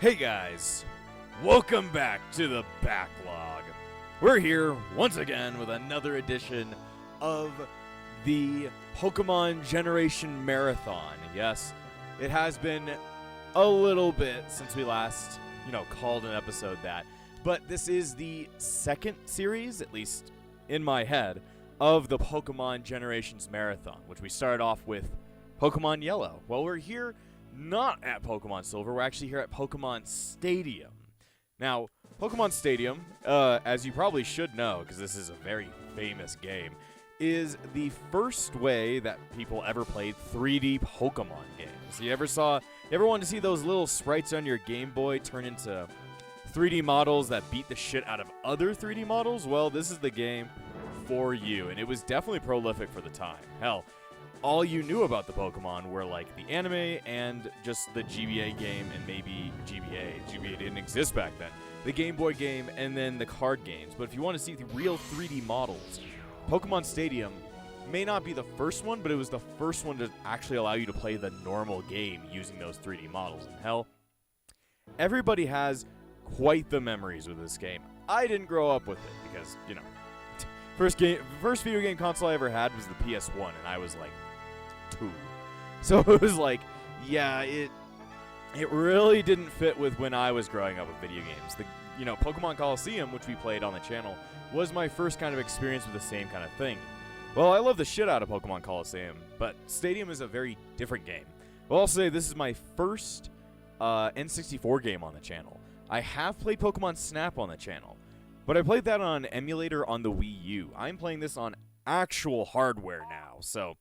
Hey guys, welcome back to the Backlog. We're here once again with another edition of the Pokemon Generation Marathon. Yes, it has been a little bit since we last, called an episode that. But this is the second series, at least in my head, of the Pokemon Generations Marathon, which we started off with Pokemon Yellow. Well, we're here not at Pokemon Silver, we're actually here at Pokemon Stadium. Now, Pokemon Stadium, as you probably should know, because this is a very famous game, is the first way that people ever played 3D Pokemon games. You ever wanted to see those little sprites on your Game Boy turn into 3D models that beat the shit out of other 3D models? Well, this is the game for you, and it was definitely prolific for the time. Hell, all you knew about the Pokemon were like the anime and just the GBA game, and maybe GBA didn't exist back then. The Game Boy game and then the card games. But if you want to see the real 3D models, Pokemon Stadium may not be the first one, but it was the first one to actually allow you to play the normal game using those 3D models. And hell, everybody has quite the memories with this game. I didn't grow up with it because, first video game console I ever had was the PS1, and I was like 2. So it was like, yeah, it really didn't fit with when I was growing up with video games. Pokemon Coliseum, which we played on the channel, was my first kind of experience with the same kind of thing. Well, I love the shit out of Pokemon Coliseum, but Stadium is a very different game. I'll also say this is my first N64 game on the channel. I have played Pokemon Snap on the channel, but I played that on emulator on the Wii U. I'm playing this on actual hardware now, so,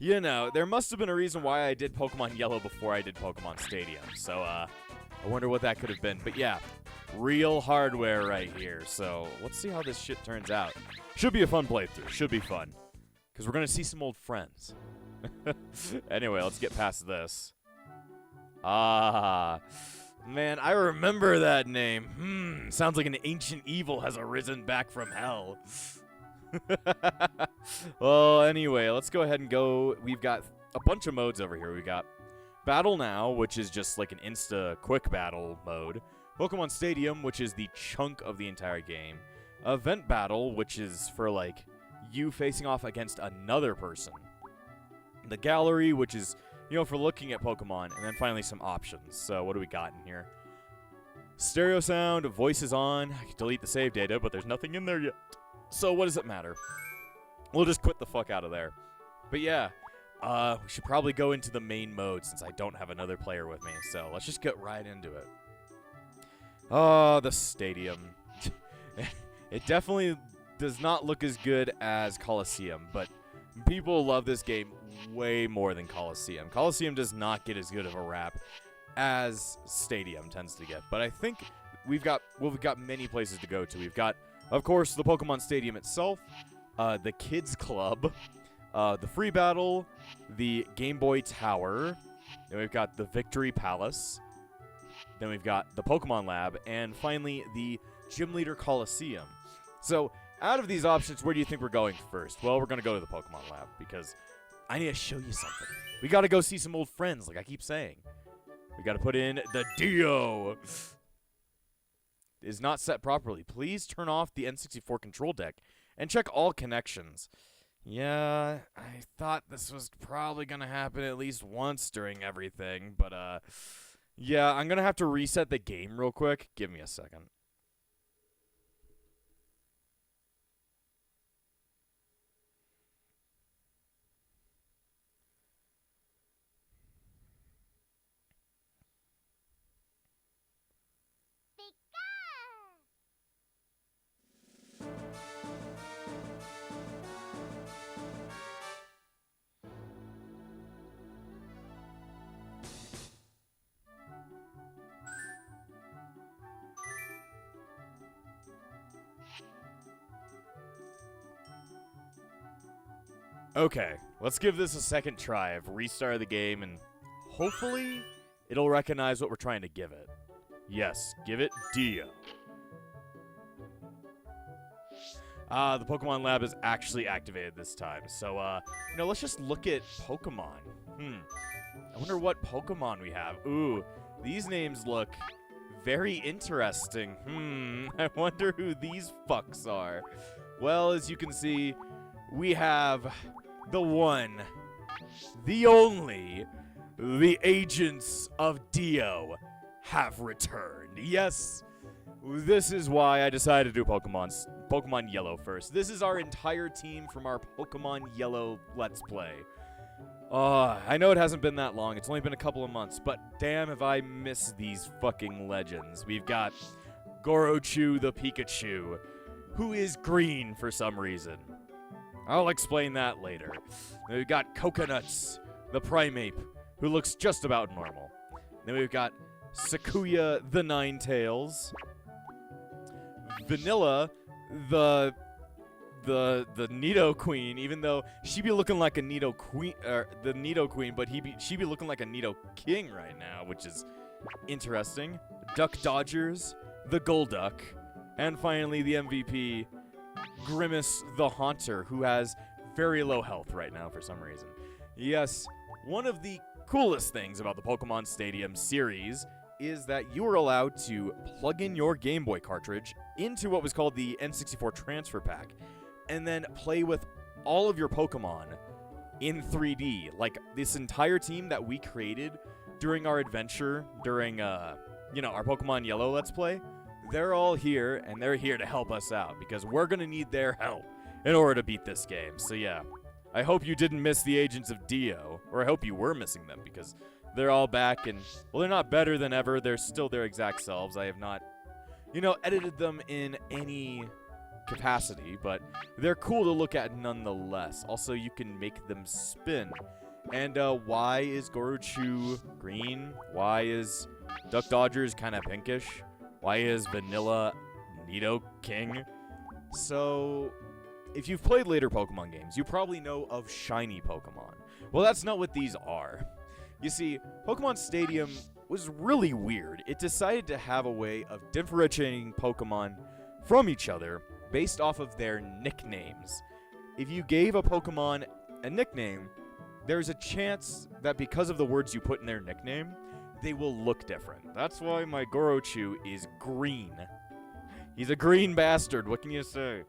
there must have been a reason why I did Pokemon Yellow before I did Pokemon Stadium. So, I wonder what that could have been. But yeah, real hardware right here. So, let's see how this shit turns out. Should be a fun playthrough. Should be fun. Because we're going to see some old friends. Anyway, let's get past this. Man, I remember that name. Sounds like an ancient evil has arisen back from hell. Well, anyway, let's go ahead and go. We've got a bunch of modes over here. We got Battle Now, which is just like an quick battle mode. Pokemon Stadium, which is the chunk of the entire game. Event Battle, which is for like you facing off against another person. The Gallery, which is for looking at Pokemon, and then finally some options. So what do we got in here? Stereo sound, voices on. I can delete the save data, but there's nothing in there yet. So what does it matter? We'll just quit the fuck out of there. But yeah, we should probably go into the main mode since I don't have another player with me. So let's just get right into it. Oh, the stadium. It definitely does not look as good as Coliseum, but people love this game way more than Coliseum. Coliseum does not get as good of a rap as Stadium tends to get. But I think we've got many places to go to. We've got, of course, the Pokemon Stadium itself, the Kids Club, the Free Battle, the Game Boy Tower, then we've got the Victory Palace, then we've got the Pokemon Lab, and finally the Gym Leader Coliseum. So, out of these options, where do you think we're going first? Well, we're going to go to the Pokemon Lab, because I need to show you something. We got to go see some old friends, like I keep saying. We got to put in the DIO. Is not set properly. Please turn off the N64 control deck and check all connections. Yeah, I thought this was probably going to happen at least once during everything, but yeah, I'm going to have to reset the game real quick. Give me a second. Okay, let's give this a second try. I've restarted the game, and hopefully it'll recognize what we're trying to give it. Yes, give it DIO. The Pokemon Lab is actually activated this time. So, let's just look at Pokemon. I wonder what Pokemon we have. Ooh, these names look very interesting. I wonder who these fucks are. Well, as you can see, we have the one, the only, the Agents of DIO have returned. Yes, this is why I decided to do Pokemon Yellow first. This is our entire team from our Pokemon Yellow Let's Play. I know it hasn't been that long. It's only been a couple of months, but damn if I miss these fucking legends. We've got Gorochu the Pikachu, who is green for some reason. I'll explain that later. Then we've got Coconuts the Primeape, who looks just about normal. Then we've got Sakuya the Ninetales, Vanilla the Nidoqueen, even though she be looking like a Nidoqueen, the Nidoqueen, but she be looking like a Nidoking right now, which is interesting. Duck Dodgers, the Golduck, and finally the MVP, Grimace the Haunter, who has very low health right now for some reason. Yes, one of the coolest things about the Pokemon Stadium series is that you are allowed to plug in your Game Boy cartridge into what was called the N64 Transfer Pack, and then play with all of your Pokemon in 3D. Like, this entire team that we created during our adventure, during, our Pokemon Yellow Let's Play, they're all here, and they're here to help us out, because we're gonna need their help in order to beat this game. So yeah, I hope you didn't miss the Agents of DIO, or I hope you were missing them, because they're all back, and, well, they're not better than ever. They're still their exact selves. I have not, edited them in any capacity, but they're cool to look at nonetheless. Also, you can make them spin. And why is Gorochu green? Why is Duck Dodgers kind of pinkish? Why is Vanilla Nidoking? So, if you've played later Pokemon games, you probably know of shiny Pokemon. Well, that's not what these are. You see, Pokemon Stadium was really weird. It decided to have a way of differentiating Pokemon from each other based off of their nicknames. If you gave a Pokemon a nickname, there's a chance that because of the words you put in their nickname, they will look different. That's why my Gorochu is green. He's a green bastard, what can you say?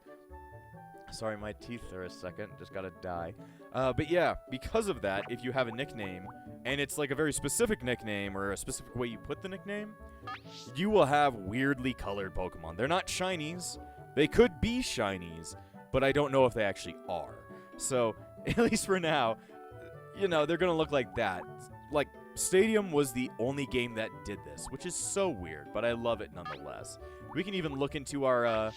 Sorry, my teeth are a second, just gotta die. But yeah, because of that, if you have a nickname, and it's like a very specific nickname, or a specific way you put the nickname, you will have weirdly colored Pokemon. They're not shinies. They could be shinies, but I don't know if they actually are. So, at least for now, they're gonna look like that. Like, Stadium was the only game that did this, which is so weird, but I love it nonetheless. We can even look into our,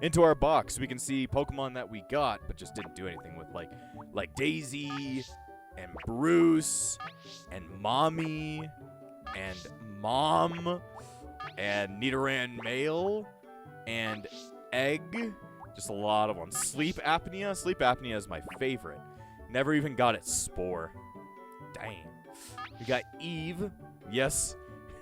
into our box. We can see Pokemon that we got, but just didn't do anything with, like Daisy, and Bruce, and Mommy, and Mom, and Nidoran Male, and Egg. Just a lot of them. Sleep Apnea. Sleep Apnea is my favorite. Never even got its spore. Dang. We got Eve. Yes.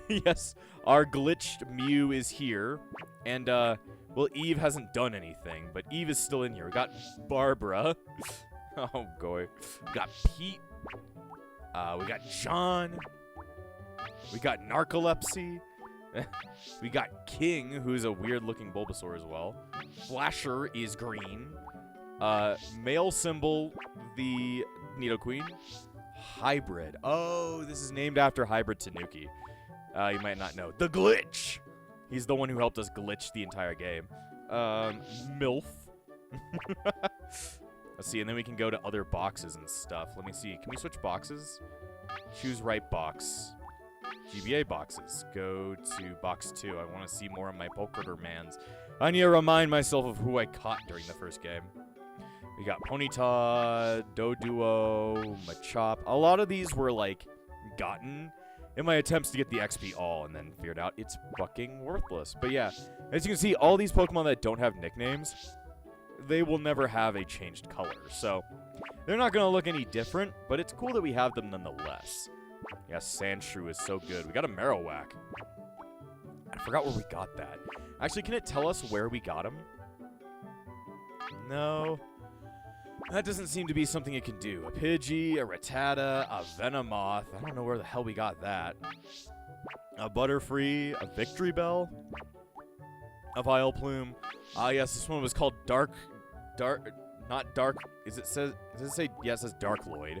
Yes. Our glitched Mew is here. And, well, Eve hasn't done anything, but Eve is still in here. We got Barbara. Oh, boy. We got Pete. We got John. We got Narcolepsy. We got King, who's a weird-looking Bulbasaur as well. Flasher is green. Male symbol, the Nidoqueen. Hybrid. Oh, this is named after Hybrid Tanuki. You might not know. The Glitch. He's the one who helped us glitch the entire game. MILF. Let's see, and then we can go to other boxes and stuff. Let me see. Can we switch boxes? Choose right box. GBA boxes. Go to box 2. I want to see more of my Poketer mans. I need to remind myself of who I caught during the first game. We got Ponyta, Doduo, Machop. A lot of these were, gotten in my attempts to get the XP all, and then figured out it's fucking worthless. But yeah, as you can see, all these Pokemon that don't have nicknames, they will never have a changed color. So, they're not going to look any different, but it's cool that we have them nonetheless. Yeah, Sandshrew is so good. We got a Marowak. I forgot where we got that. Actually, can it tell us where we got him? No. That doesn't seem to be something it can do. A Pidgey, a Rattata, a Venomoth. I don't know where the hell we got that. a Butterfree, a Victory Bell, a Vileplume. Yes, this one was called not Dark, does it say, yeah, it says Darkloid.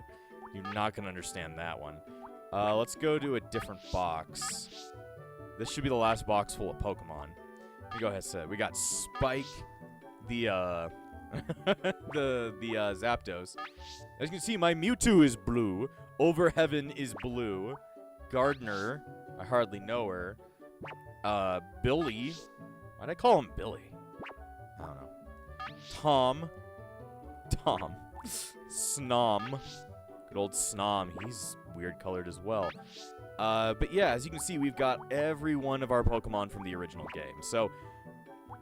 You're not going to understand that one. Let's go to a different box. This should be the last box full of Pokemon. Let me go ahead and say, we got Spike, the Zapdos. As you can see, my Mewtwo is blue. Overheaven is blue. Gardner, I hardly know her. Billy. Why'd I call him Billy? I don't know. Tom. Snom. Good old Snom. He's weird colored as well. But yeah, as you can see, we've got every one of our Pokemon from the original game. So,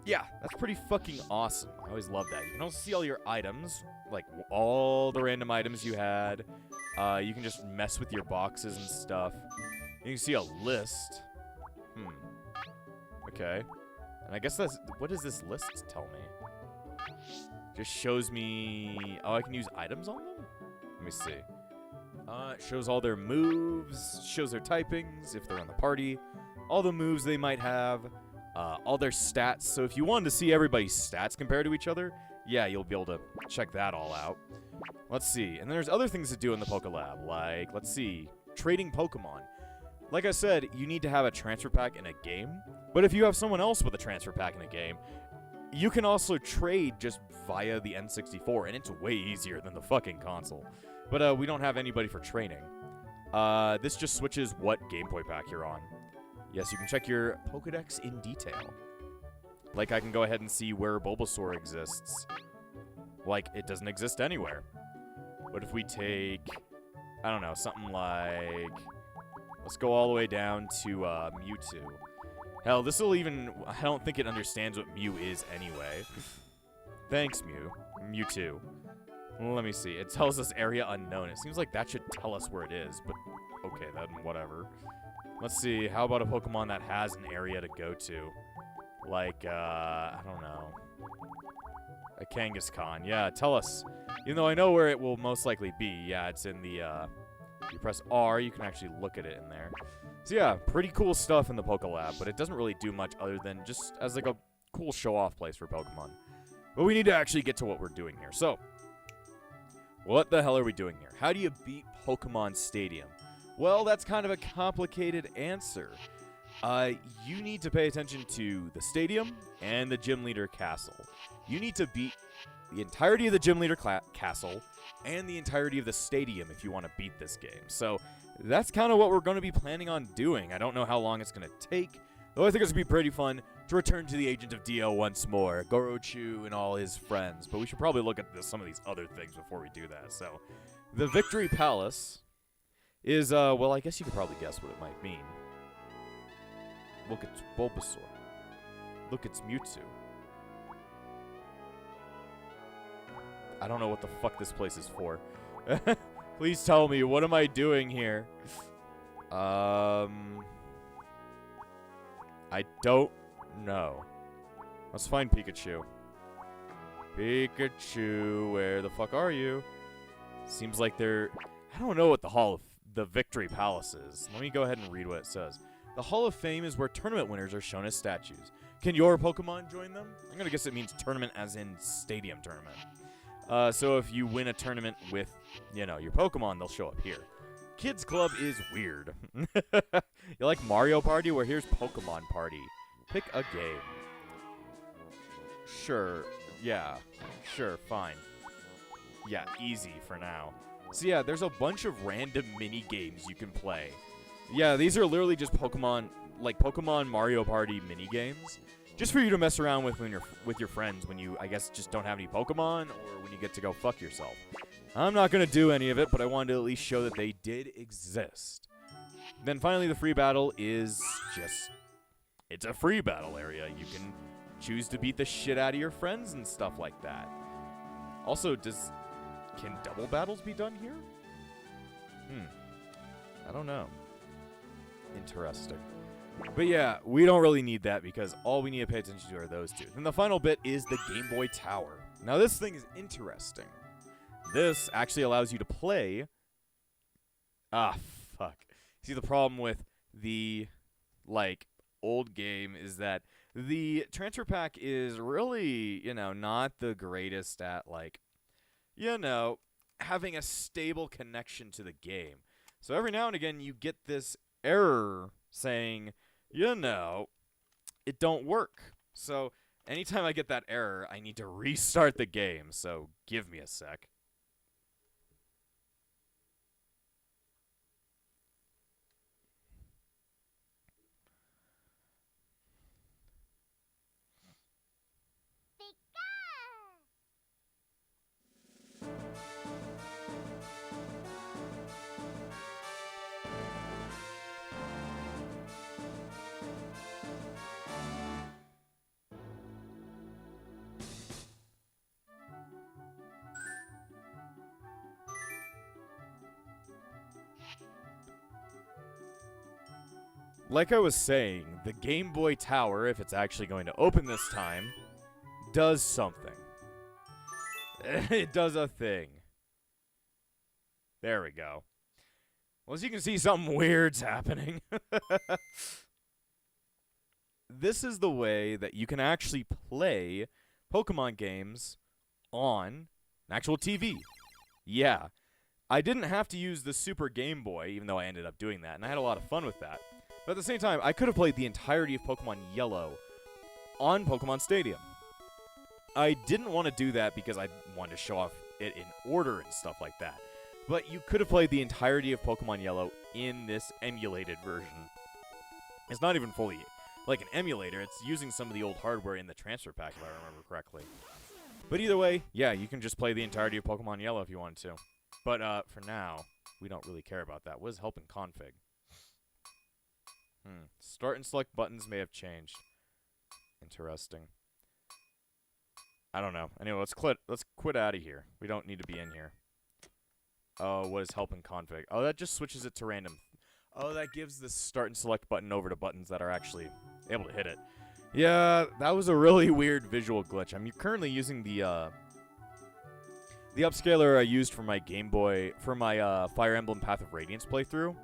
yeah, that's pretty fucking awesome. I always love that. You can also see all your items, like all the random items you had. You can just mess with your boxes and stuff. You can see a list. Okay. And I guess that's... What does this list tell me? Just shows me... Oh, I can use items on them? Let me see. It shows all their moves, shows their typings, if they're in the party, all the moves they might have, all their stats. So if you wanted to see everybody's stats compared to each other, yeah, you'll be able to check that all out. Let's see. And then there's other things to do in the Pokelab, like, let's see, trading Pokemon. Like I said, you need to have a transfer pack in a game, but if you have someone else with a transfer pack in a game, you can also trade just via the N64, and it's way easier than the fucking console. But we don't have anybody for training. This just switches what Game Boy pack you're on. Yes, you can check your Pokedex in detail. Like, I can go ahead and see where Bulbasaur exists. Like, it doesn't exist anywhere. But if we take, I don't know, something like... Let's go all the way down to Mewtwo. Hell, this will even... I don't think it understands what Mew is anyway. Thanks, Mewtwo. Let me see. It tells us area unknown. It seems like that should tell us where it is, but okay, then whatever. Let's see. How about a Pokemon that has an area to go to? Like, I don't know. A Kangaskhan. Yeah, tell us. Even though I know where it will most likely be. Yeah, it's in the, you press R, you can actually look at it in there. So yeah, pretty cool stuff in the Pokelab, but it doesn't really do much other than just as like a cool show-off place for Pokemon. But we need to actually get to what we're doing here. So, what the hell are we doing here? How do you beat Pokemon Stadium? Well, that's kind of a complicated answer. You need to pay attention to the stadium and the gym leader castle. You need to beat the entirety of the gym leader castle and the entirety of the stadium if you want to beat this game. So that's kind of what we're going to be planning on doing. I don't know how long it's going to take, though I think it's going to be pretty fun to return to the Agent of DIO once more, Gorochu and all his friends. But we should probably look at some of these other things before we do that. So the Victory Palace is, well, I guess you could probably guess what it might mean. Look, it's Bulbasaur. Look, it's Mewtwo. I don't know what the fuck this place is for. Please tell me, what am I doing here? I don't know. Let's find Pikachu. Pikachu, where the fuck are you? Seems like they're... I don't know what the Victory Palace is. Let me go ahead and read what it says. The Hall of Fame is where tournament winners are shown as statues. Can your Pokemon join them? I'm gonna guess it means tournament as in stadium tournament. So if you win a tournament with, you know, your Pokemon, they'll show up here. Kids Club is weird. You like Mario Party? Well, here's Pokemon Party. Pick a game. Sure. Yeah. Sure. Fine. Yeah, easy for now. So yeah, there's a bunch of random mini games you can play. Yeah, these are literally just Pokemon, like Pokemon Mario Party mini games, just for you to mess around with when you're with your friends when you, I guess, just don't have any Pokemon or when you get to go fuck yourself. I'm not gonna do any of it, but I wanted to at least show that they did exist. Then finally, the free battle is just, it's a free battle area. You can choose to beat the shit out of your friends and stuff like that. Also, can double battles be done here? I don't know. Interesting. But yeah, we don't really need that because all we need to pay attention to are those two. Then the final bit is the Game Boy Tower. Now this thing is interesting. This actually allows you to play... Ah, fuck. See, the problem with the like, old game is that the transfer pack is really, not the greatest at, like, having a stable connection to the game. So every now and again, you get this error saying, it don't work. So anytime I get that error, I need to restart the game. So give me a sec. Like I was saying, the Game Boy Tower, if it's actually going to open this time, does something. It does a thing. There we go. Well, as you can see, something weird's happening. This is the way that you can actually play Pokemon games on an actual TV. Yeah. I didn't have to use the Super Game Boy, even though I ended up doing that, and I had a lot of fun with that. But at the same time, I could have played the entirety of Pokemon Yellow on Pokemon Stadium. I didn't want to do that because I wanted to show off it in order and stuff like that. But you could have played the entirety of Pokemon Yellow in this emulated version. It's not even fully like an emulator. It's using some of the old hardware in the transfer pack, if I remember correctly. But either way, yeah, you can just play the entirety of Pokemon Yellow if you wanted to. But for now, we don't really care about that. What is help in config? Start and select buttons may have changed. Interesting. I don't know. Anyway, let's quit out of here. We don't need to be in here. Oh, what is help in config? Oh, that just switches it to random. Oh, that gives the start and select button over to buttons that are actually able to hit it. Yeah, that was a really weird visual glitch. I'm currently using the upscaler I used for my Game Boy, for my Fire Emblem Path of Radiance playthrough.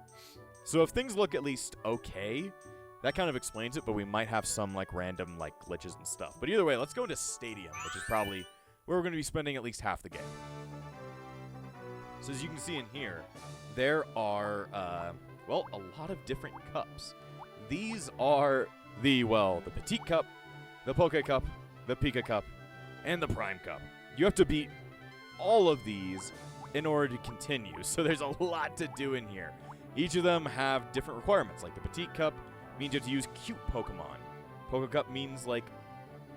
So if things look at least okay, that kind of explains it, but we might have some, like, random, like, glitches and stuff. But either way, let's go into Stadium, which is probably where we're going to be spending at least half the game. So as you can see in here, there are, well, a lot of different cups. These are the Petite Cup, the Poke Cup, the Pika Cup, and the Prime Cup. You have to beat all of these in order to continue, so there's a lot to do in here. Each of them have different requirements, like the Petite Cup means you have to use cute Pokemon. Poke Cup means, like,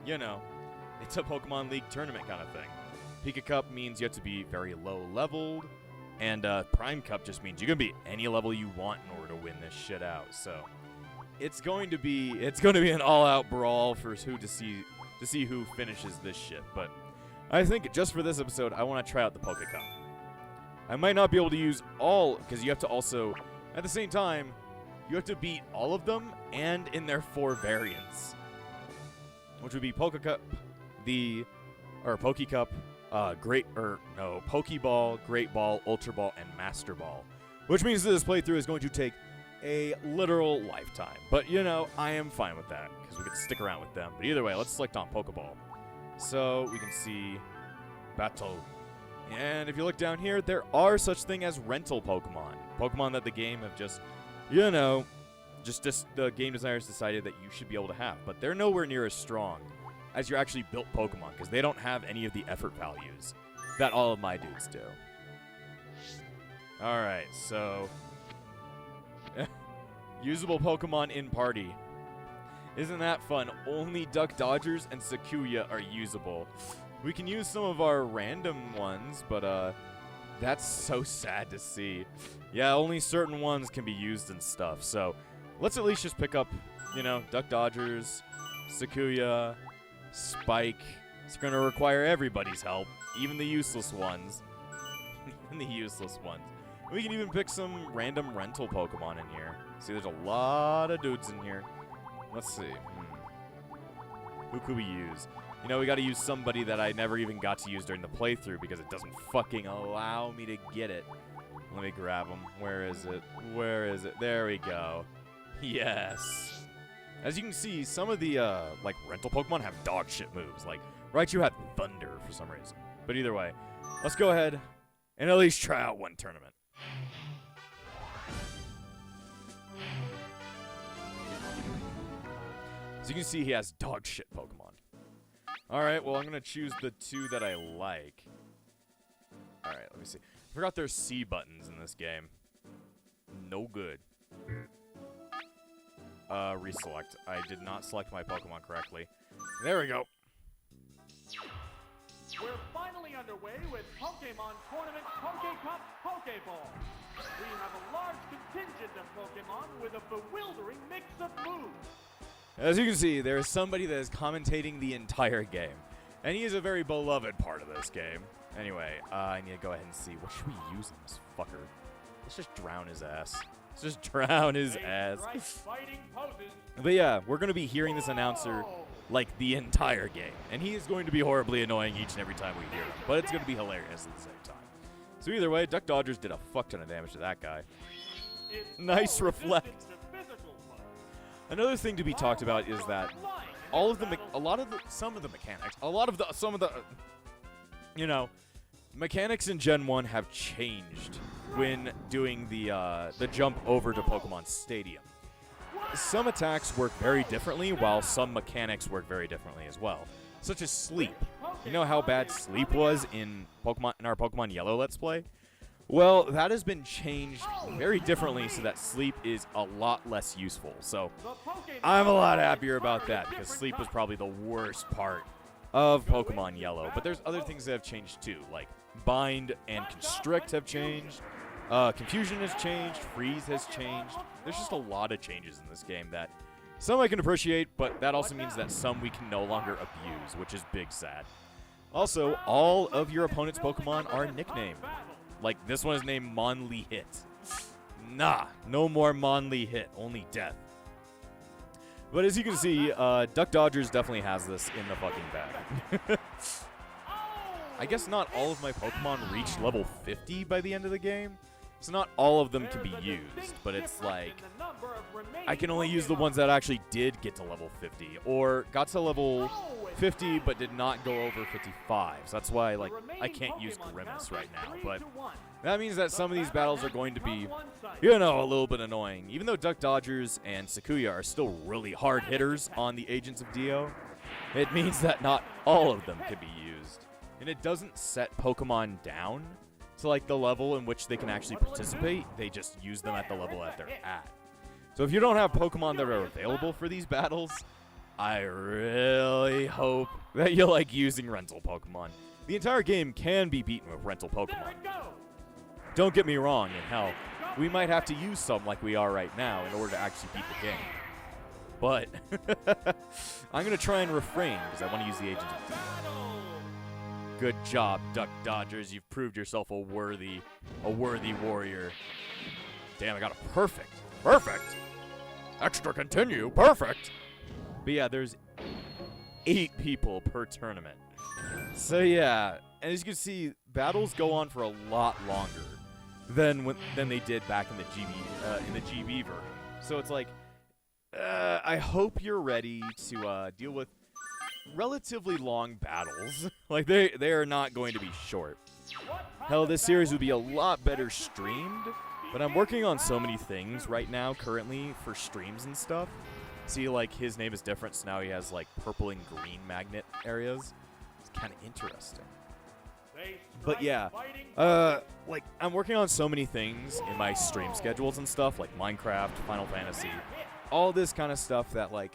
it's a Pokemon League tournament kind of thing. Pika Cup means you have to be very low leveled, and Prime Cup just means you can be any level you want in order to win this shit out. So it's going to be an all-out brawl for who to see who finishes this shit. But I think just for this episode, I want to try out the Poke Cup. I might not be able to use all, because you have to also, at the same time, you have to beat all of them and in their 4 variants, which would be Poke Cup, Poke Cup, Pokeball, Great Ball, Ultra Ball, and Master Ball, which means that this playthrough is going to take a literal lifetime. But I am fine with that because we get to stick around with them. But either way, let's select on Pokeball, so we can see Battle. And if you look down here, there are such thing as rental Pokemon. Pokemon that the game have just, the game designers decided that you should be able to have. But they're nowhere near as strong as your actually built Pokemon, because they don't have any of the effort values that all of my dudes do. Alright, so usable Pokemon in party. Isn't that fun? Only Duck Dodgers and Sakuya are usable. We can use some of our random ones, but that's so sad to see. Yeah, only certain ones can be used and stuff. So let's at least just pick up, Duck Dodgers, Sakuya, Spike. It's going to require everybody's help, even the useless ones. Even the useless ones. We can even pick some random rental Pokemon in here. See, there's a lot of dudes in here. Let's see. Who could we use? We got to use somebody that I never even got to use during the playthrough because it doesn't fucking allow me to get it. Let me grab him. Where is it? Where is it? There we go. Yes. As you can see, some of the, like, rental Pokemon have dog shit moves. Like, Raichu had Thunder for some reason. But either way, let's go ahead and at least try out one tournament. As you can see, he has dog shit Pokemon. Alright, well, I'm going to choose the two that I like. Alright, let me see. I forgot there's C buttons in this game. No good. Reselect. I did not select my Pokemon correctly. There we go. We're finally underway with Pokemon Tournament Pokecup Pokeball. We have a large contingent of Pokemon with a bewildering mix of moves. As you can see, there is somebody that is commentating the entire game. And he is a very beloved part of this game. Anyway, I need to go ahead and see. What should we use on this fucker? Let's just drown his ass. Let's just drown his ass. But yeah, we're going to be hearing this announcer like the entire game. And he is going to be horribly annoying each and every time we hear him. But it's going to be hilarious at the same time. So either way, Duck Dodgers did a fuck ton of damage to that guy. Nice reflect. Another thing to be talked about is that some of the mechanics, you know, mechanics in Gen 1 have changed when doing the jump over to Pokemon Stadium. Some attacks work very differently, while some mechanics work very differently as well, such as Sleep. You know how bad Sleep was in our Pokemon Yellow Let's Play? Well, that has been changed very differently so that Sleep is a lot less useful. So I'm a lot happier about that because Sleep was probably the worst part of Pokemon Yellow. But there's other things that have changed too, like Bind and Constrict have changed. Confusion has changed. Freeze has changed. There's just a lot of changes in this game that some I can appreciate, but that also means that some we can no longer abuse, which is big sad. Also, all of your opponent's Pokemon are nicknamed. Like, this one is named Monly Hit. Nah, no more Monly Hit, only Death. But as you can see, Duck Dodgers definitely has this in the fucking bag. I guess not all of my Pokemon reach level 50 by the end of the game. So not all of them can be used, but it's like, I can only use the ones that actually did get to level 50, or got to level 50 but did not go over 55. So that's why, like, I can't use Grimace right now, but that means that some of these battles are going to be, you know, a little bit annoying. Even though Duck Dodgers and Sakuya are still really hard hitters on the Agents of DIO, it means that not all of them can be used. And it doesn't set Pokemon down to, like, the level in which they can actually participate. They just use them at the level that they're at. So if you don't have Pokemon that are available for these battles, I really hope that you like using rental Pokemon. The entire game can be beaten with rental Pokemon. Don't get me wrong, and hell, we might have to use some like we are right now in order to actually beat the game. But I'm going to try and refrain because I want to use the Agents of DIO. Good job, Duck Dodgers. You've proved yourself a worthy warrior. Damn, I got a perfect. Perfect! Extra continue. Perfect! But yeah, there's 8 people per tournament. So yeah, and as you can see, battles go on for a lot longer than they did back in the GB version. So it's like, I hope you're ready to deal with relatively long battles. Like, they are not going to be short. Hell, this series would be a lot better streamed, but I'm working on so many things right now currently for streams and stuff. See, like, his name is different, so now he has, like, purple and green magnet areas. It's kind of interesting. But yeah, like, I'm working on so many things in my stream schedules and stuff, like Minecraft, Final Fantasy, all this kind of stuff that, like,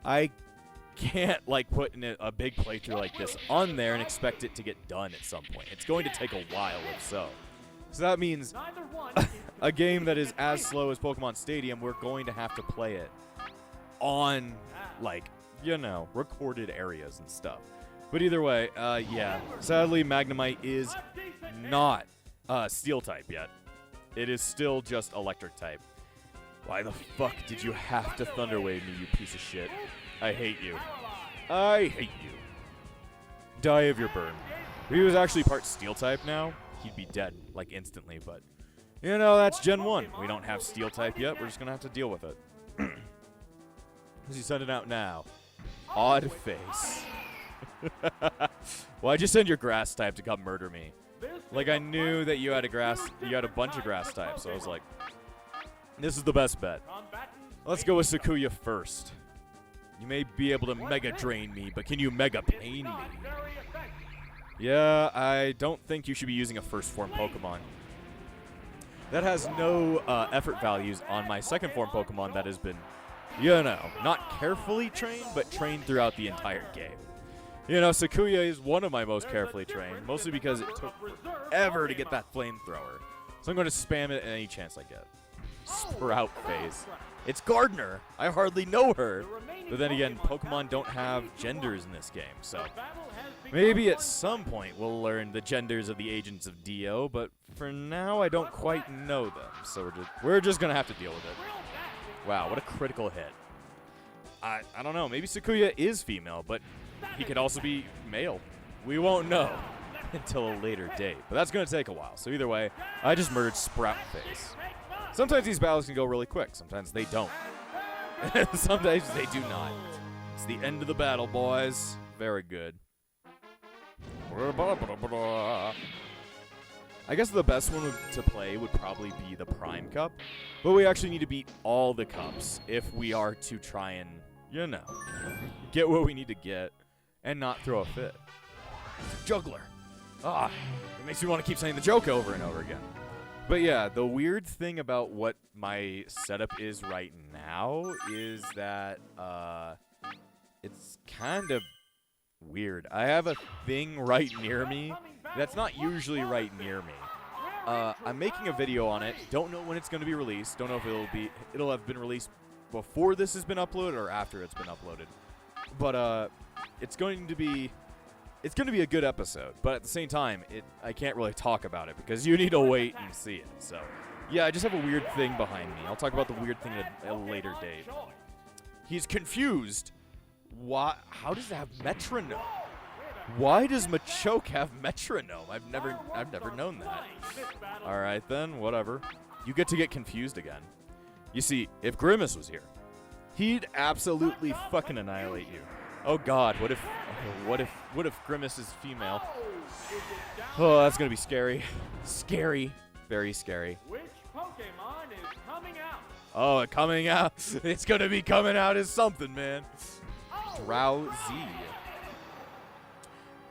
I can't, like, put in a big playthrough like this on there and expect it to get done at some point. It's going to take a while if so. So that means a game that is as slow as Pokemon Stadium, we're going to have to play it on, like, you know, recorded areas and stuff. But either way, yeah, sadly Magnemite is not Steel type yet. It is still just Electric type. Why the fuck did you have to Thunder Wave me, you piece of shit? I hate you. I hate you. Die of your burn. If he was actually part Steel type now, he'd be dead, like, instantly, but, you know, that's Gen 1. We don't have Steel type yet, we're just gonna have to deal with it. Who's he sending out now? Odd face. Why'd you send your grass type to come murder me? Like, I knew that you had a bunch of grass types, so I was like, this is the best bet. Let's go with Sakuya first. You may be able to Mega Drain me, but can you Mega Pain me? Yeah, I don't think you should be using a first form Pokemon. That has no effort values on my second form Pokemon that has been, you know, not carefully trained, but trained throughout the entire game. You know, Sakuya is one of my most carefully trained, mostly because it took forever to get that flamethrower. So I'm going to spam it at any chance I get. Sprout phase. It's Gardener. I hardly know her. But then again, Pokemon don't have genders in this game, so maybe at some point we'll learn the genders of the Agents of DIO, but for now I don't quite know them, so we're just going to have to deal with it. Wow, what a critical hit. I don't know, maybe Sakuya is female, but he could also be male. We won't know until a later date, but that's going to take a while. So either way, I just murdered Sprout Face. Sometimes these battles can go really quick. Sometimes they don't. Sometimes they do not. It's the end of the battle, boys. Very good. I guess the best one to play would probably be the Prime Cup, but we actually need to beat all the cups if we are to try and, you know, get what we need to get and not throw a fit. Juggler. It makes me want to keep saying the joke over and over again. But yeah, the weird thing about what my setup is right now is that it's kind of weird. I have a thing right near me that's not usually right near me. I'm making a video on it. Don't know when it's going to be released. Don't know if it'll have been released before this has been uploaded or after it's been uploaded. But it's going to be a good episode. But at the same time, I can't really talk about it because you need to wait and see it. So yeah, I just have a weird thing behind me. I'll talk about the weird thing at a later date. He's confused. Why? How does it have metronome? Why does Machoke have metronome? I've never known that. All right then, whatever. You get to get confused again. You see, if Grimace was here, he'd absolutely fucking annihilate you. Oh God, what if Grimace is female? Oh, that's gonna be scary. Scary, very scary. Which Pokemon is coming out? Oh, coming out. It's gonna be coming out as something, man. Drowsy.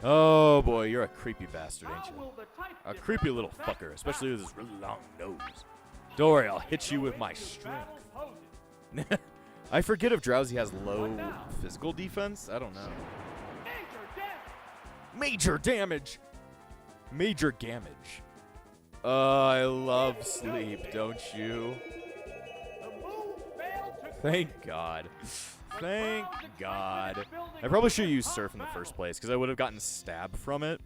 Oh boy, you're a creepy bastard, ain't you? A creepy little fucker, especially with this really long nose. Don't worry, I'll hit you with my strength. I forget if Drowsy has low physical defense. I don't know. Major damage. Major damage. I love sleep, don't you? Thank God. Thank God. I probably should have used Surf in the first place because I would have gotten stabbed from it.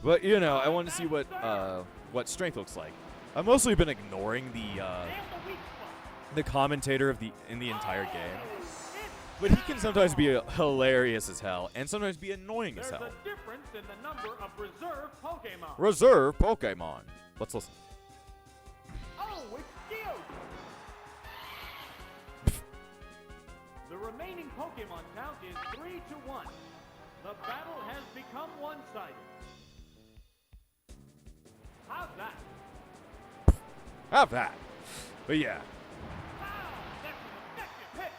But you know, I wanted to see what strength looks like. I've mostly been ignoring the commentator in the entire game. But he can sometimes be hilarious as hell and sometimes be annoying as hell. There's a difference in the number of reserve Pokemon. Reserve Pokemon. Let's listen. Oh, it's Dio! The remaining Pokemon count is 3-1. The battle has become one-sided. How's that? Have that. But yeah. That's an effective hit.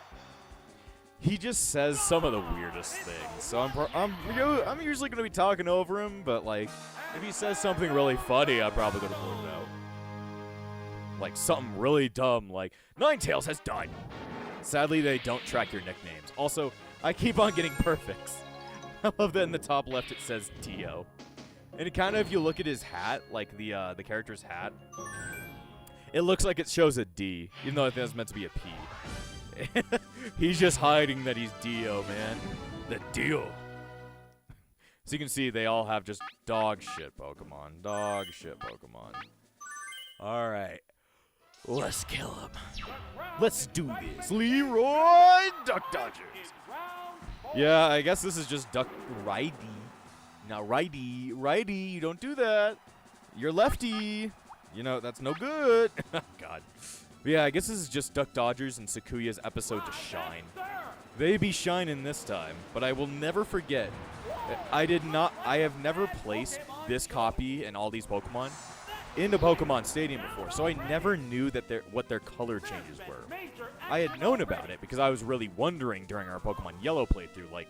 He just says some of the weirdest things. So I'm usually going to be talking over him, but like if he says something really funny, I'm probably going to pull it out. Like something really dumb like Ninetales has died. Sadly, they don't track your nicknames. Also, I keep on getting perfects. I love that in the top left it says Dio. And it kind of, if you look at his hat, like the character's hat, it looks like it shows a D, even though I think that's meant to be a P. He's just hiding that he's Dio, man. The Dio. So you can see they all have just dog shit Pokemon. Dog shit Pokemon. Alright. Let's kill him. Let's do this. Leroy Duck Dodgers. Yeah, I guess this is just Duck Righty. Now righty, you don't do that. You're lefty. You know, that's no good. God. But yeah, I guess this is just Duck Dodgers and Sakuya's episode to shine. They be shining this time, but I will never forget. I have never placed this copy and all these Pokemon into Pokemon Stadium before, so I never knew that what their color changes were. I had known about it because I was really wondering during our Pokemon Yellow playthrough, like,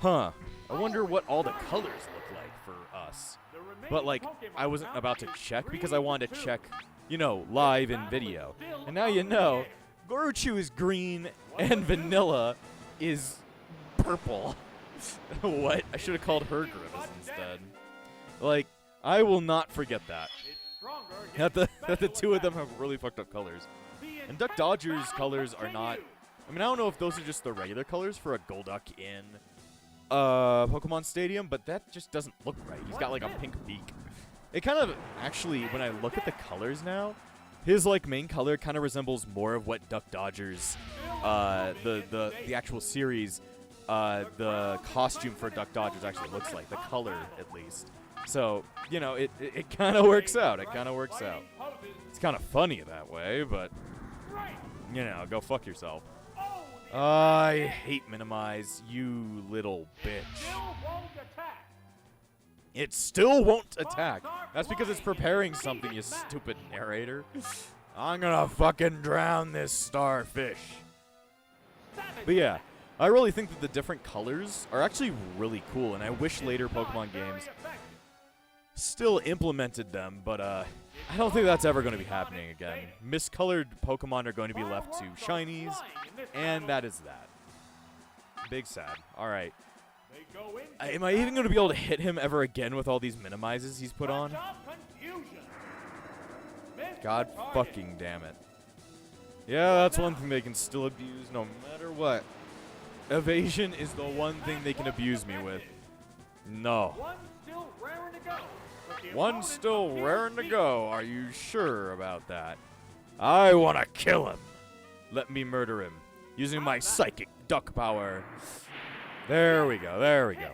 I wonder what all the colors look like for us. But, like, I wasn't about to check because I wanted to check, you know, live in video. And now you know, Goruchu is green and Vanilla is purple. What? I should have called her Grimace instead. Like, I will not forget that. That the two of them have really fucked up colors. And Duck Dodger's colors are not... I mean, I don't know if those are just the regular colors for a Golduck in Pokemon Stadium, but that just doesn't look right. He's got, like, a pink beak. It kind of... Actually, when I look at the colors now, his, like, main color kind of resembles more of what Duck Dodger's... the actual series... the costume for Duck Dodgers actually looks like. The color, at least. So, you know, it kind of works out. It kind of works out. It's kind of funny that way, but, you know, go fuck yourself. I hate Minimize, you little bitch. It still won't attack. That's because it's preparing something, you stupid narrator. I'm gonna fucking drown this starfish. But yeah, I really think that the different colors are actually really cool, and I wish later Pokemon games still implemented them, but I don't think that's ever going to be happening again. Miscolored Pokemon are going to be left to shinies, and that is that. Big sad. All right. Am I even going to be able to hit him ever again with all these minimizes he's put on? God fucking damn it. Yeah, that's one thing they can still abuse no matter what. Evasion is the one thing they can abuse me with. No. One still raring to go. Are you sure about that? I want to kill him. Let me murder him. Using my psychic duck power. There we go. There we go.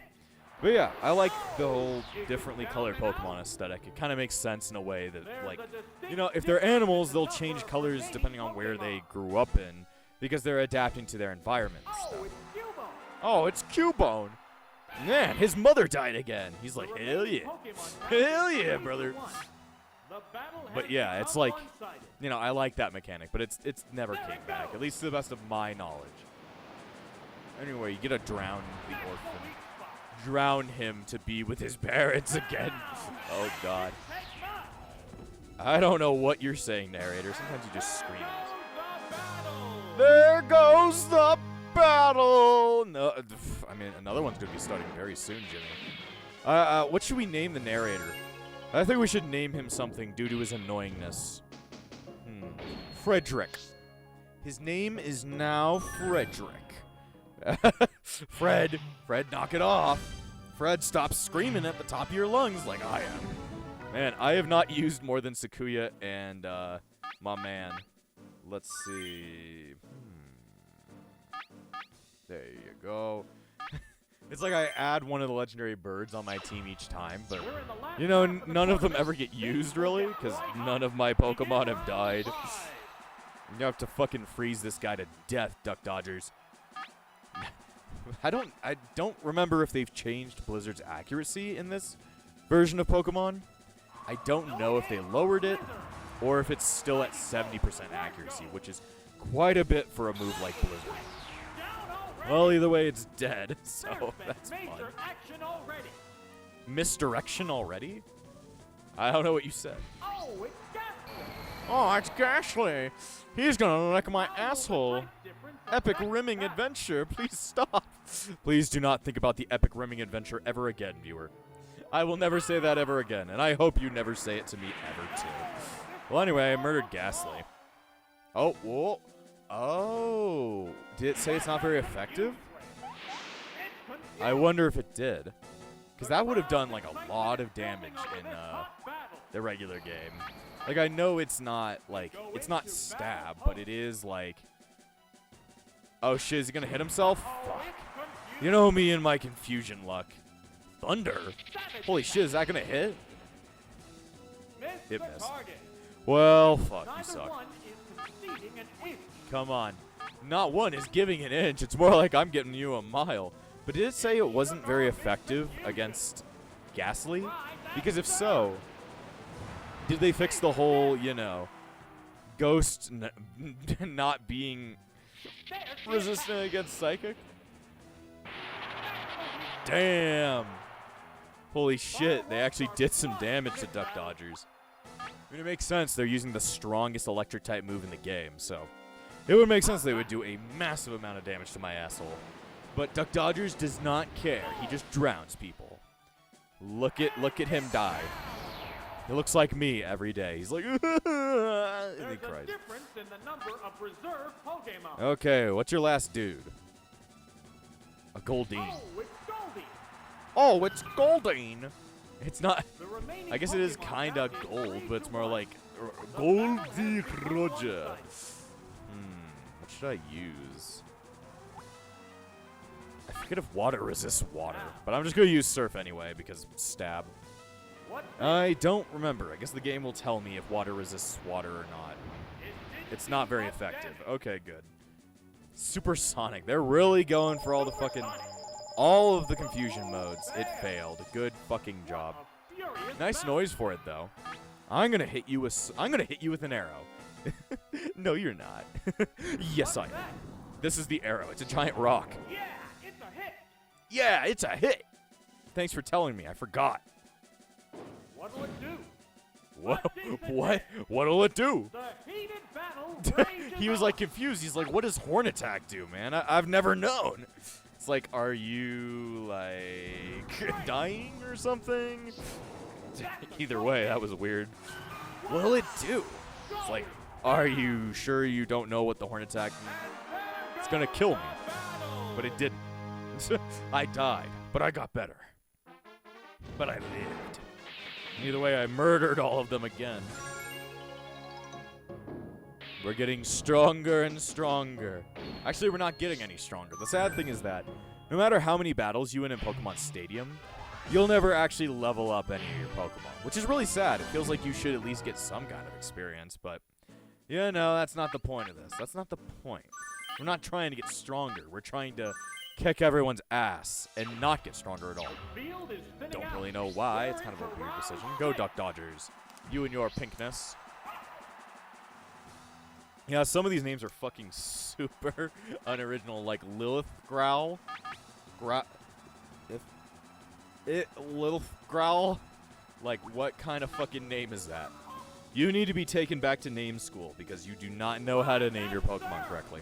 But yeah, I like the whole differently colored Pokemon aesthetic. It kind of makes sense in a way that, like, you know, if they're animals, they'll change colors depending on where they grew up in, because they're adapting to their environment and stuff. Oh, it's Cubone. Man, his mother died again. He's like, hell yeah. Hell yeah, brother. But yeah, it's like, you know, I like that mechanic, but it's never came back, at least to the best of my knowledge. Anyway, you gotta drown the orphan. Drown him to be with his parents again. Oh, God. I don't know what you're saying, narrator. Sometimes you just scream. There goes the battle. No, I mean, another one's going to be starting very soon, Jimmy. What should we name the narrator? I think we should name him something due to his annoyingness. Frederick. His name is now Frederick. Fred, knock it off. Fred, stop screaming at the top of your lungs like I am. Man, I have not used more than Sakuya and my man. Let's see. There you go. It's like I add one of the legendary birds on my team each time, but, you know, none of them ever get used, really, because none of my Pokemon have died. You have to fucking freeze this guy to death, Duck Dodgers. I don't remember if they've changed Blizzard's accuracy in this version of Pokemon. I don't know if they lowered it or if it's still at 70% accuracy, which is quite a bit for a move like Blizzard. Well, either way, it's dead, so that's fun. Misdirection already? I don't know what you said. Oh, it's Gashly. He's gonna lick my asshole. Epic rimming adventure. Please stop. Please do not think about the epic rimming adventure ever again, viewer. I will never say that ever again, and I hope you never say it to me ever, too. Well, anyway, I murdered Gastly. Oh, whoa. Oh. Did it say it's not very effective? I wonder if it did. Because that would have done, like, a lot of damage in the regular game. Like, I know it's not, like, it's not stab, but it is, like... Oh, shit, is he going to hit himself? Fuck. You know me and my confusion luck. Thunder? Holy shit, is that going to hit? It missed. Well, fuck, you suck. Come on. Not 1 is giving an inch. It's more like I'm giving you a mile. But did it say it wasn't very effective against Ghastly? Because if so, did they fix the whole, you know, Ghost not being resistant against Psychic? Damn. Holy shit, they actually did some damage to Duck Dodgers. I mean, it makes sense. They're using the strongest electric type move in the game, so it would make sense they would do a massive amount of damage to my asshole. But Duck Dodgers does not care. He just drowns people. Look at him die. It looks like me every day. He's like, and he cries. Difference in the number of reserve Pokemon. Okay, what's your last dude? A Goldeen. Oh, it's Goldie. Oh, it's Goldeen. It's not. The remaining I guess it is Pokemon kind count of is gold, 3 but it's to more 1. like Goldie Roger. What should I use? I forget if water resists water, but I'm just gonna use Surf anyway because stab. What? I don't remember. I guess the game will tell me if water resists water or not. It's not very effective. Okay, good. Supersonic. They're really going for all the fucking... all of the confusion modes. It failed. Good fucking job. Nice noise for it, though. I'm gonna hit you with an arrow. No, you're not. Yes, I am. This is the arrow. It's a giant rock. Yeah, it's a hit. Yeah, it's a hit. Thanks for telling me. I forgot. What'll it do? What'll it do? The heated battle rages He was like confused. He's like, what does Horn Attack do, man? I've never known. It's like, are you like dying or something? Either way, that was weird. What'll it do? It's like, are you sure you don't know what the Horn Attack means? It's gonna kill me. But it didn't. I died, but I got better. But I lived. Either way, I murdered all of them again. We're getting stronger and stronger. Actually, we're not getting any stronger. The sad thing is that no matter how many battles you win in Pokemon Stadium, you'll never actually level up any of your Pokemon, which is really sad. It feels like you should at least get some kind of experience, but yeah, no, that's not the point of this. That's not the point. We're not trying to get stronger. We're trying to kick everyone's ass and not get stronger at all. Don't really know why. It's kind of a weird decision. Go Duck Dodgers. You and your pinkness. Yeah, some of these names are fucking super unoriginal, like Lilith Growl. Lilith Growl? Like, what kind of fucking name is that? You need to be taken back to name school because you do not know how to name your Pokemon correctly.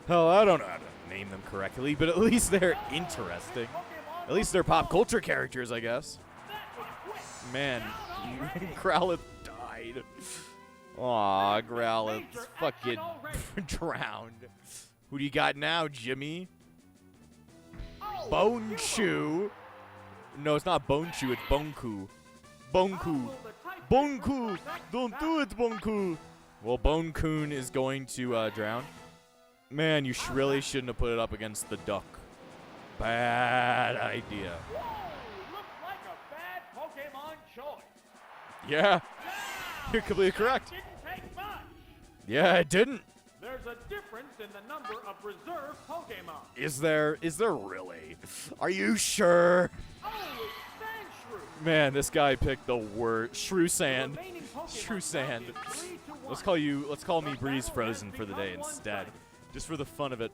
Hell, I don't know how to name them correctly, but at least they're interesting. At least they're pop culture characters, I guess. Man, Growlithe died. Aw, Growlithe's fucking drowned. Who do you got now, Jimmy? Bone Chew. No, it's not Bone Chew, it's Bonku. Bonku. Bonku! Don't do it, Bonku! Well, Boncoon is going to drown. Man, you really shouldn't have put it up against the duck. Bad idea. Whoa, looks like a bad Pokemon choice. Yeah, you're completely correct. Didn't take much. Yeah, it didn't. There's a difference in the number of reserve Pokemon. Is there really? Are you sure? Oh, it's Sandshrew. Man, this guy picked the word Shrew The Sand. remaining Pokemon Shrew Sand. count is 3 to 1. Let's call me Breeze Frozen for the day instead. Just for the fun of it.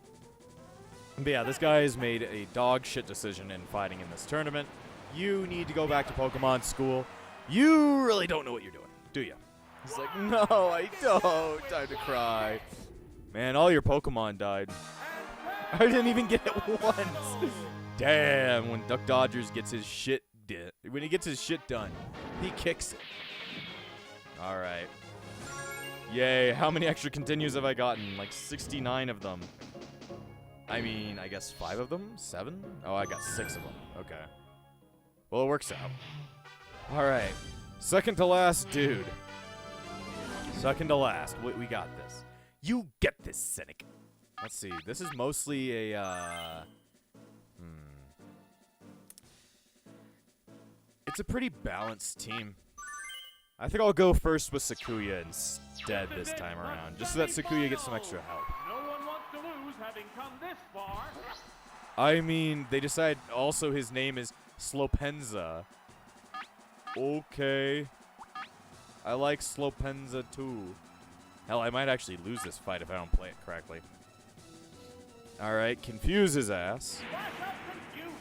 But yeah, this guy has made a dog shit decision in fighting in this tournament. You need to go back to Pokemon school. You really don't know what you're doing, do you? He's like, no, I don't. Time to cry. Man, all your Pokemon died. I didn't even get it once. Damn, when Duck Dodgers gets his shit when he gets his shit done, he kicks it. All right. Yay, how many extra continues have I gotten? Like 69 of them. I mean, I guess 5 of them? 7? Oh, I got 6 of them. Okay. Well, it works out. All right. Second to last dude. Second to last. We got this. You get this, Cynic. Let's see. This is mostly a, It's a pretty balanced team. I think I'll go first with Sakuya instead this time around, just so that Sakuya gets some extra help. No one wants to lose. come this far. I mean, they decide also his name is Slopenza. Okay. I like Slopenza too. Hell, I might actually lose this fight if I don't play it correctly. Alright, confuse his ass. Flash up confused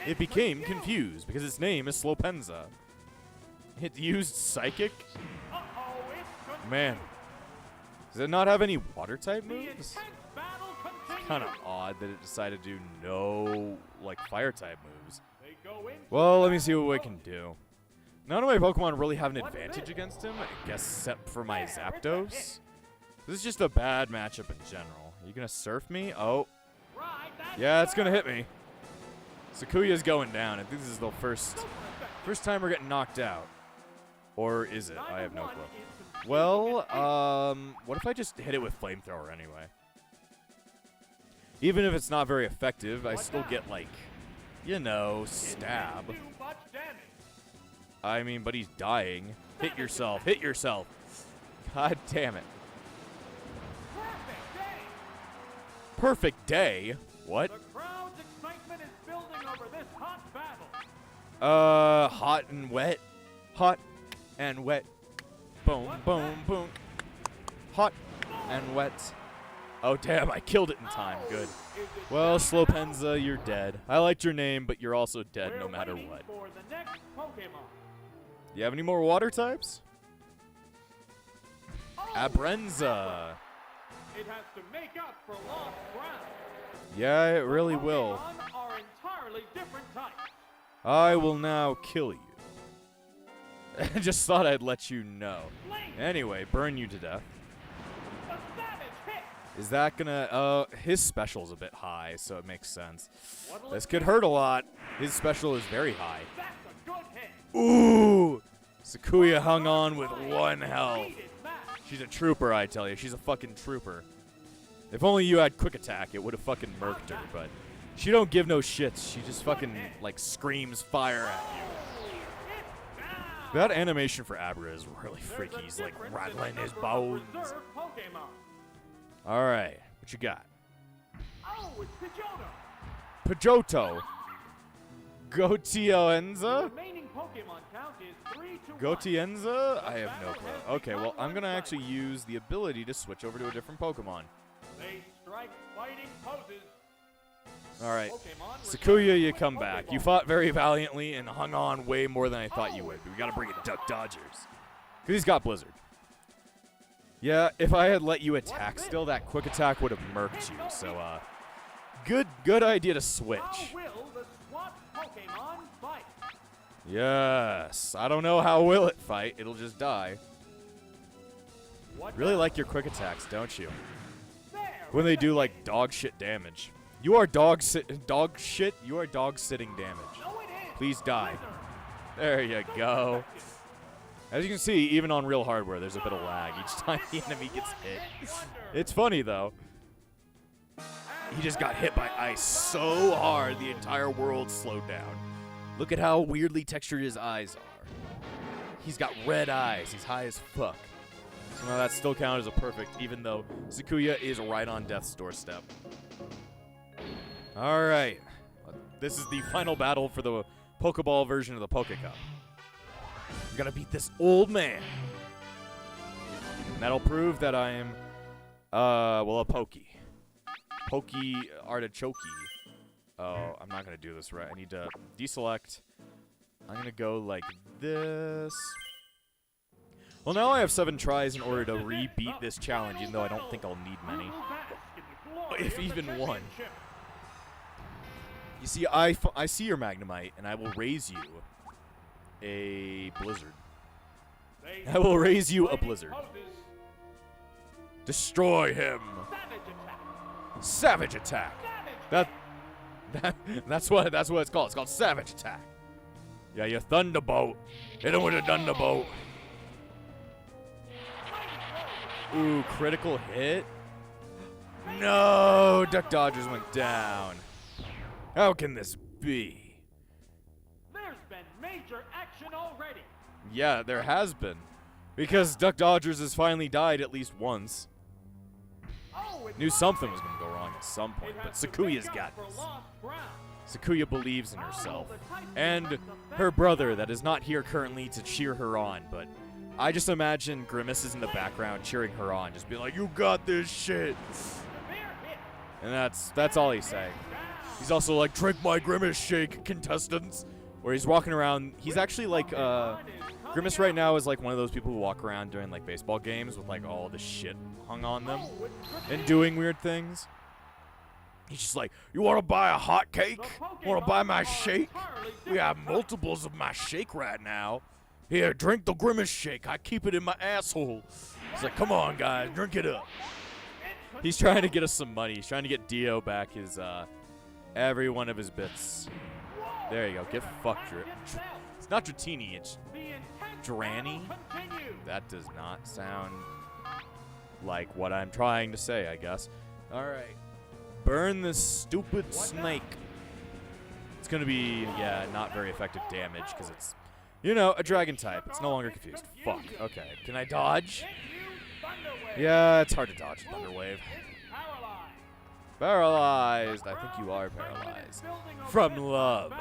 ray. It became confused because its name is Slopenza. It used Psychic? Uh-oh, it's confused. Man. Does it not have any water type The moves? intense battle continues. Kind of odd that it decided to do no, like, fire type moves. They go in. Well, let me see what we can do. None of my Pokemon really have an advantage against him, I guess, except for my Zapdos. This is just a bad matchup in general. Are you gonna surf me? Oh. Right, that's Yeah, it's gonna good. hit me. Sakuya's going down. I think this is the first time we're getting knocked out. Or is it? I have no clue. Well, what if I just hit it with Flamethrower anyway? Even if it's not very effective, I still get, like, you know, stab. Too much damage. I mean, but he's dying. Hit yourself. Hit yourself. God damn it. Perfect day. Perfect day? What? The crowd's excitement is building over this hot battle. Hot and wet. Hot and wet. Boom, boom, boom. Hot and wet. Oh, damn, I killed it in time. Good. Is it Well, time now? Slopenza, you're dead. I liked your name, but you're also dead We're no matter waiting what. for the next Pokemon. You have any more water types? Oh, Abrenza. it has to make up for lost ground. Yeah, it really will. Pokemon are entirely different types. I will now kill you. I just thought I'd let you know. Flame, Anyway, burn you to death. a savage hit. Is that gonna, his special's a bit high, so it makes sense. What'll This it could do? hurt a lot. His special is very high. That's a good hit. Ooh! Sakuya hung on with one health. Needed match. She's a trooper, I tell you. She's a fucking trooper. If only you had quick attack, it would have fucking murked her, but she don't give no shits. She just fucking, like, screams fire at you. It's down. That animation for Abra is really There's freaky. a He's, like, difference in rattling the his number of bones. reserve Pokemon. Alright, what you got? Oh, it's Pidgeotto. Pidgeotto. The Gotienza? remaining Pokemon count is 3 to 1. Gotienza? I have no clue. Okay, well, I'm gonna actually use the ability to switch over to a different Pokemon. They strike fighting poses. Alright. Pokemon Sakuya, you return come with back. You Pokeball. fought very valiantly and hung on way more than I thought you would. But we gotta bring in Duck Dodgers. Because he's got Blizzard. Yeah, if I had let you attack still, that quick attack would have murked you. So, good idea to switch. How will the SWAT Pokemon fight? Yes. I don't know how will it fight. It'll just die. What Really does- like your quick attacks, don't you? There, When they do like dog shit damage. You are dog shit. You are dog sitting damage. No, it is. Please die. Blizzard. There you go. As you can see, even on real hardware, there's a bit of lag each time the enemy gets hit. It's funny though. He just got hit by ice so hard the entire world slowed down. Look at how weirdly textured his eyes are. He's got red eyes. He's high as fuck. So now that still counts as a perfect, even though Sakuya is right on death's doorstep. Alright. This is the final battle for the Pokeball version of the Pokecup. I'm gonna beat this old man. And that'll prove that I am, well, a Pokey. Pokey Artichoke. Oh, I'm not gonna do this right. I need to deselect. I'm gonna go like this. Well, now I have 7 tries in order to re-beat this challenge, even though I don't think I'll need many. You will bask in the glory If of the even one. championship. You see, I see your Magnemite, and I will raise you a Blizzard. They I will raise you a fighting Blizzard. poses. Destroy him! Savage attack. Savage attack! Savage That's what it's called. It's called Savage Attack. Yeah, your Thunderbolt. Hit him with a Thunderbolt. Ooh, critical hit? No! Duck Dodgers went down. How can this be? There's been major action already. Yeah, there has been. Because Duck Dodgers has finally died at least once. Knew something was going to go wrong at some point, but Sakuya's got this. Sakuya believes in herself. And her brother that is not here currently to cheer her on, but I just imagine Grimace is in the background cheering her on, just be like, "You got this shit." And that's all he's saying. He's also like, "Drink my Grimace shake, contestants." Where he's walking around, he's actually like, Grimace right now is like one of those people who walk around during like baseball games with like all the shit hung on them and doing weird things. He's just like, "You want to buy a hot cake? Want to buy my shake? We have multiples of my shake right now. Here, drink the Grimace shake. I keep it in my asshole." He's like, "Come on, guys, drink it up." He's trying to get us some money. He's trying to get Dio back his, every one of his bits. There you go. Get fucked. It's not Dratini, it's Dranny. That does not sound like what I'm trying to say, I guess. Alright. Burn this stupid snake. It's going to be, yeah, not very effective damage because it's, you know, a dragon type. It's no longer confused. Fuck. Okay. Can I dodge? Yeah, it's hard to dodge Thunder Wave. Paralyzed. I think you are paralyzed. From love.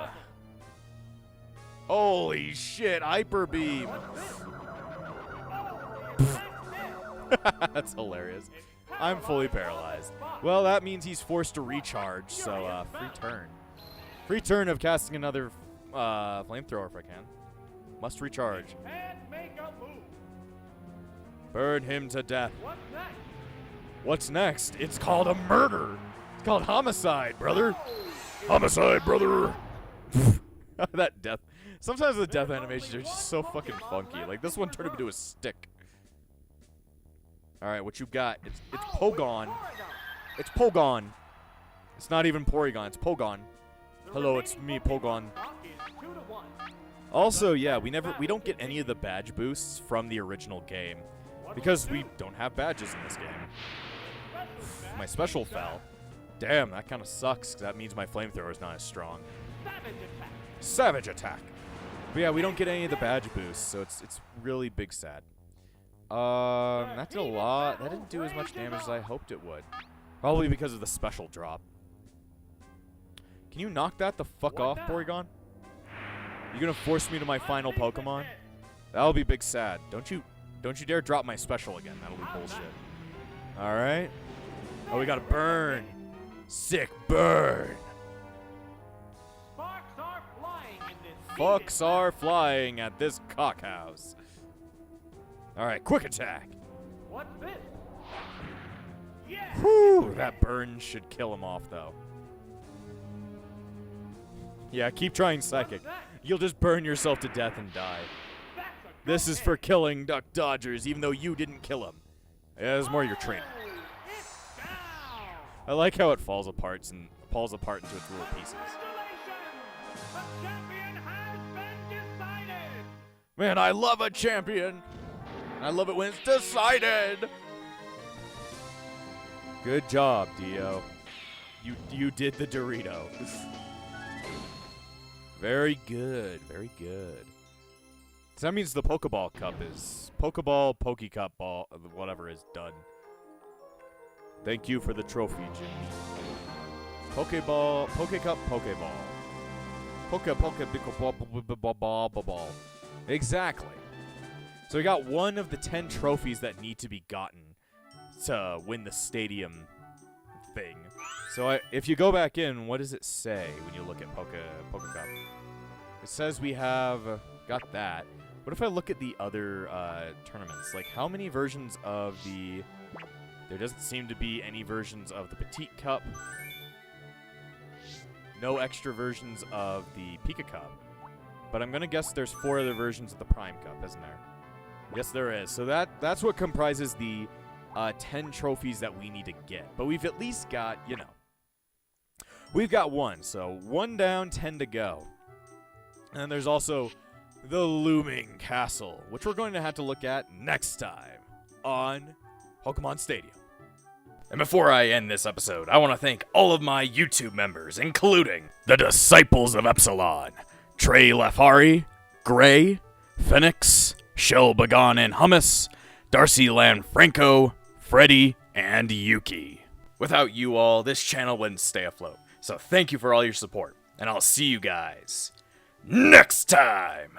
Holy shit, Hyper Beam. That's hilarious. I'm fully paralyzed. Well, that means he's forced to recharge, so free turn. Free turn of casting another flamethrower if I can. Must recharge. Burn him to death. What's next? It's called a murder. It's called homicide, brother. Homicide, brother. That death. Sometimes the death animations are just so fucking funky. Like this one turned him into a stick. All right, what you got? It's Pogon. It's Pogon. It's not even Porygon. It's Pogon. Hello, it's me, Pogon. Also, yeah, we don't get any of the badge boosts from the original game because we don't have badges in this game. My special fell. Damn, that kind of sucks because that means my flamethrower is not as strong. Savage attack. But yeah, we don't get any of the badge boosts, so it's really big sad. That did a lot. That didn't do as much damage as I hoped it would. Probably because of the special drop. Can you knock that the fuck off, Porygon? You gonna force me to my final Pokemon? That'll be big sad. Don't you dare drop my special again. That'll be bullshit. All right. Oh, we got a burn. Sick burn. Fucks are flying at this cockhouse. All right, quick attack. What's this? Whew, that burn should kill him off, though. Yeah, keep trying psychic. You'll just burn yourself to death and die. This is for killing Duck Dodgers, even though you didn't kill him. Yeah, it's more your training. I like how it falls apart into its little pieces. Man, I love a champion. I love it when it's decided. Good job, Dio. You did the Dorito. Very good, very good. So that means the Pokeball Cup is Pokeball, Pokecup ball, whatever is done. Thank you for the trophy, Jim. Pokeball, Pokecup, Pokeball. Ball. Exactly. So we got one of the 10 trophies that need to be gotten to win the stadium thing. So if you go back in, what does it say when you look at Pokecup? It says we have got that. What if I look at the other tournaments? Like, how many versions of the... There doesn't seem to be any versions of the Petite Cup. No extra versions of the Pika Cup. But I'm going to guess there's 4 other versions of the Prime Cup, isn't there? Yes, there is. So that's what comprises the 10 trophies that we need to get. But we've at least got, you know, we've got 1. So 1 down, 10 to go. And then there's also the looming castle, which we're going to have to look at next time on Pokemon Stadium. And before I end this episode, I want to thank all of my YouTube members, including the Disciples of Epsilon, Trey Lafari, Gray, Phoenix, Shell Bagon and Hummus, Darcy Lanfranco, Freddy, and Yuki. Without you all, this channel wouldn't stay afloat. So thank you for all your support, and I'll see you guys next time!